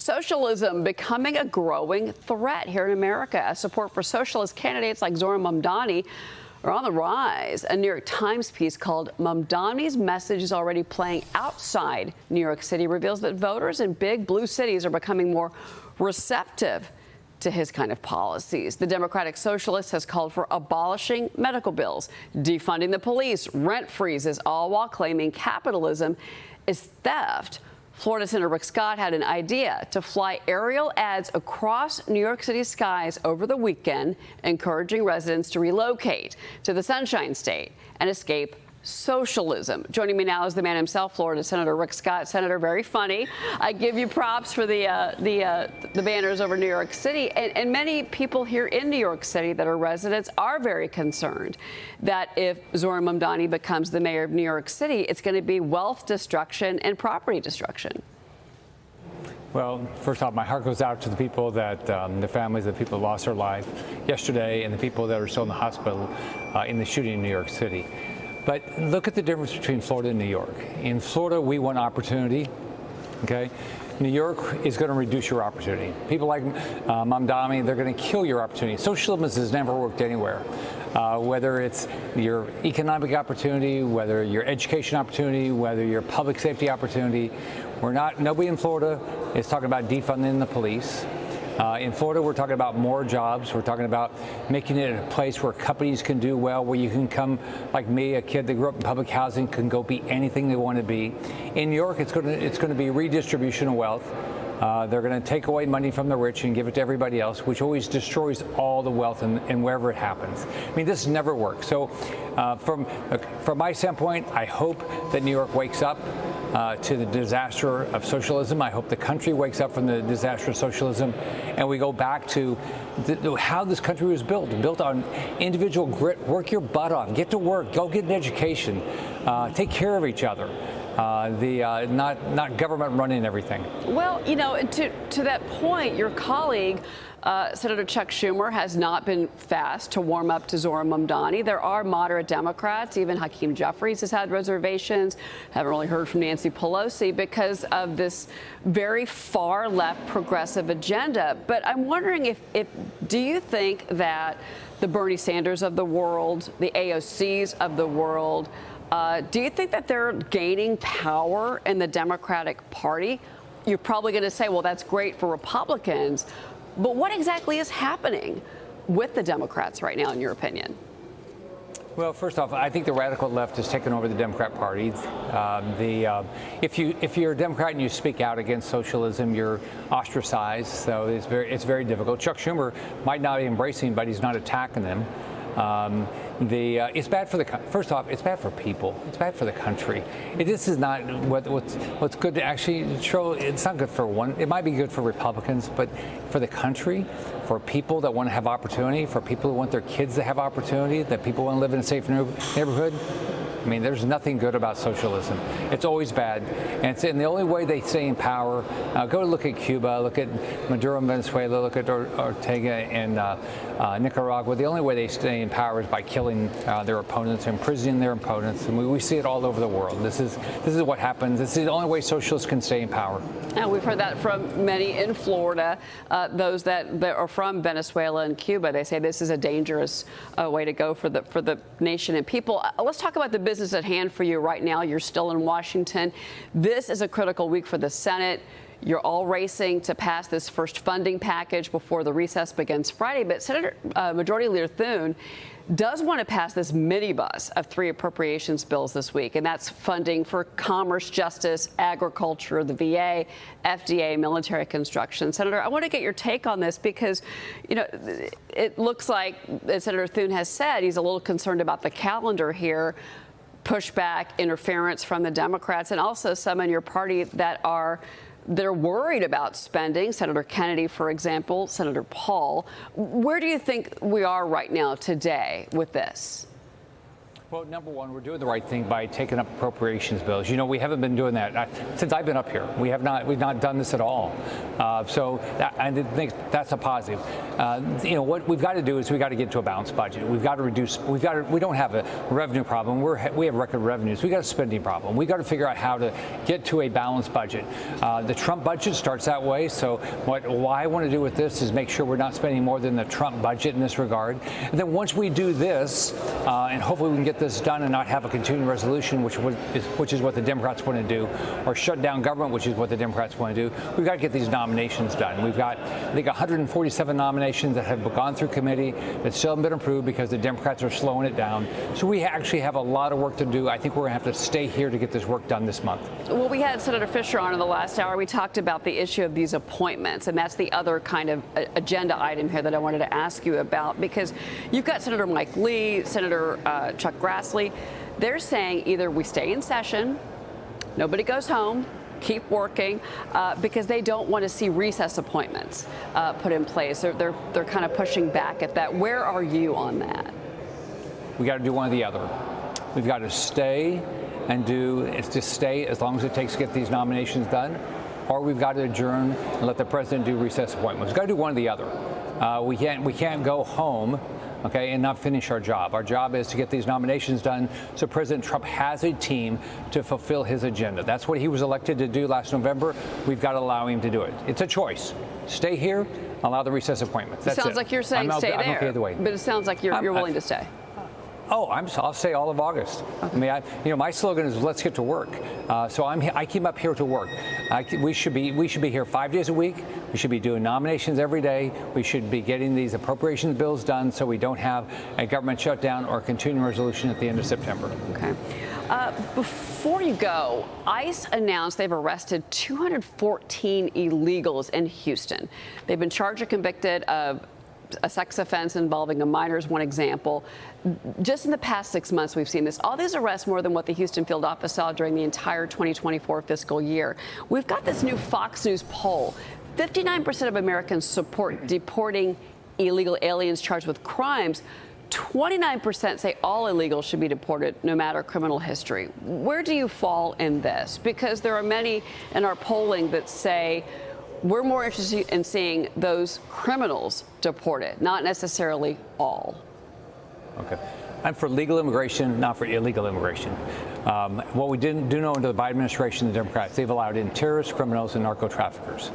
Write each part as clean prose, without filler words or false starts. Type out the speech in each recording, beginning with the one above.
Socialism becoming a growing threat here in America as support for socialist candidates like Zohran Mamdani are on the rise. A New York Times piece called "Mamdani's Message is Already Playing Outside New York City" reveals that voters in big blue cities are becoming more receptive to his kind of policies. The Democratic Socialist has called for abolishing medical bills, defunding the police, rent freezes, all while claiming capitalism is theft. Florida Senator Rick Scott had an idea to fly aerial ads across New York City skies over the weekend, encouraging residents to relocate to the Sunshine State and escape socialism. Joining me now is the man himself, Florida Senator Rick Scott. Senator, very funny. I give you props for the banners over New York City. And many people here in New York City that are residents are very concerned that if Zohran Mamdani becomes the mayor of New York City, it's going to be wealth destruction and property destruction. Well, first off, my heart goes out to the people that, the families of the people who lost their lives yesterday and the people that are still in the hospital in the shooting in New York City. But look at the difference between Florida and New York. In Florida, we want opportunity, okay? New York is going to reduce your opportunity. People like Mamdani, they're going to kill your opportunity. Socialism has never worked anywhere. Whether it's your economic opportunity, whether your education opportunity, whether your public safety opportunity, nobody in Florida is talking about defunding the police. In Florida, we're talking about more jobs. We're talking about making it a place where companies can do well, where you can come, like me, a kid that grew up in public housing, can go be anything they want to be. In New York, it's going to be redistribution of wealth. They're going to take away money from the rich and give it to everybody else, which always destroys all the wealth and wherever it happens. I mean, this never works. So from my standpoint, I hope that New York wakes up to the disaster of socialism. I hope the country wakes up from the disaster of socialism, and we go back to how this country was built on individual grit. Work your butt off, get to work, go get an education, take care of each other. Not government running everything. Well, you know, to that point, your colleague, Senator Chuck Schumer, has not been fast to warm up to Zohran Mamdani. There are moderate Democrats, even Hakeem Jeffries has had reservations. Haven't really heard from Nancy Pelosi because of this very far left progressive agenda. But I'm wondering do you think that the Bernie Sanders of the world, the AOCs of the world, do you think that they're gaining power in the Democratic Party? You're probably going to say, well, that's great for Republicans. But what exactly is happening with the Democrats right now, in your opinion? Well, first off, I think the radical left has taken over the Democrat Party. If you're a Democrat and you speak out against socialism, you're ostracized. So it's very difficult. Chuck Schumer might not be embracing, but he's not attacking them. It's bad for first off, it's bad for people. It's bad for the country. This is not what's good to actually show. It's not good for one. It might be good for Republicans, but for the country, for people that want to have opportunity, for people who want their kids to have opportunity, that people want to live in a safe neighborhood. I mean, there's nothing good about socialism. It's always bad. And the only way they stay in power, go look at Cuba, look at Maduro in Venezuela, look at Ortega in Nicaragua. The only way they stay in power is by killing their opponents, imprisoning their opponents. And we see it all over the world. This is what happens. This is the only way socialists can stay in power. And we've heard that from many in Florida, those that are from Venezuela and Cuba. They say this is a dangerous way to go for the nation and people. Let's talk about the business at hand for you right now. You're still in Washington. This is a critical week for the Senate. You're all racing to pass this first funding package before the recess begins Friday. But Senator Majority Leader Thune does want to pass this minibus of 3 appropriations bills this week, and that's funding for commerce, justice, agriculture, the VA, FDA, military construction. Senator, I want to get your take on this because, you know, it looks like, as Senator Thune has said, he's a little concerned about the calendar here, pushback, interference from the Democrats, and also some in your party they're worried about spending. Senator Kennedy, for example, Senator Paul. Where do you think we are right now today with this? Well, number one, we're doing the right thing by taking up appropriations bills. You know, we haven't been doing that since I've been up here. We've not done this at all. I think that's a positive. You know, what we've got to do is we've got to get to a balanced budget. We've got to reduce. We don't have a revenue problem. We have record revenues. We've got a spending problem. We've got to figure out how to get to a balanced budget. The Trump budget starts that way. So what I want to do with this is make sure we're not spending more than the Trump budget in this regard. And then once we do this, and hopefully we can get this done and not have a continuing resolution, which is what the Democrats want to do, or shut down government, which is what the Democrats want to do. We've got to get these nominations done. We've got, I think, 147 nominations that have gone through committee that still haven't been approved because the Democrats are slowing it down. So we actually have a lot of work to do. I think we're going to have to stay here to get this work done this month. Well, we had Senator Fisher on in the last hour. We talked about the issue of these appointments, and that's the other kind of agenda item here that I wanted to ask you about, because you've got Senator Mike Lee, Senator Chuck Grassley. They're saying either we stay in session, nobody goes home, keep working, because they don't want to see recess appointments put in place. They're kind of pushing back at that. Where are you on that? We got to do one or the other. We've got to stay and stay as long as it takes to get these nominations done, or we've got to adjourn and let the president do recess appointments. We've got to do one or the other. We can't go home, okay, and not finish our job. Our job is to get these nominations done so President Trump has a team to fulfill his agenda. That's what he was elected to do last November. We've got to allow him to do it. It's a choice. Stay here, allow the recess appointments. That's sounds it. like you're saying stay there, I'm okay either way. but it sounds like you're willing to stay. Oh, I'll say all of August. Okay. I mean, my slogan is "Let's get to work." So I came up here to work. We should be here 5 days a week. We should be doing nominations every day. We should be getting these appropriations bills done so we don't have a government shutdown or a continuing resolution at the end of September. Okay. Before you go, ICE announced they've arrested 214 illegals in Houston. They've been charged or convicted of a sex offense involving a minor is one example. Just in the past 6 months, we've seen this. All these arrests more than what the Houston field office saw during the entire 2024 fiscal year. We've got this new Fox News poll. 59% of Americans support deporting illegal aliens charged with crimes. 29% say all illegals should be deported, no matter criminal history. Where do you fall in this? Because there are many in our polling that say we're more interested in seeing those criminals deported, not necessarily all. Okay. I'm for legal immigration, not for illegal immigration. What we do know under the Biden administration, the Democrats, they've allowed in terrorists, criminals, and narco traffickers.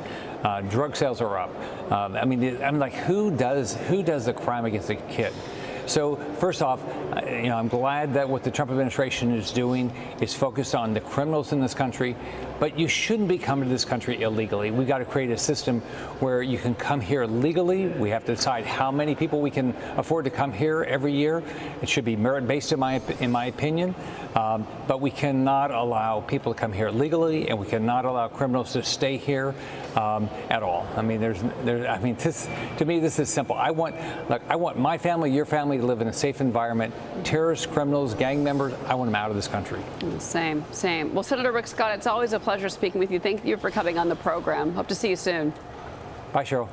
Drug sales are up. I'm like, who does the crime against a kid? So first off, I'm glad that what the Trump administration is doing is focused on the criminals in this country, but you shouldn't be coming to this country illegally. We've got to create a system where you can come here legally. We have to decide how many people we can afford to come here every year. It should be merit-based, in my opinion. But we cannot allow people to come here legally, and we cannot allow criminals to stay here at all. I mean, to me, this is simple. I want my family, your family, to live in a safe environment. Terrorists, criminals, gang members, I want them out of this country. Same. Well, Senator Rick Scott, it's always a pleasure speaking with you. Thank you for coming on the program. Hope to see you soon. Bye, Cheryl.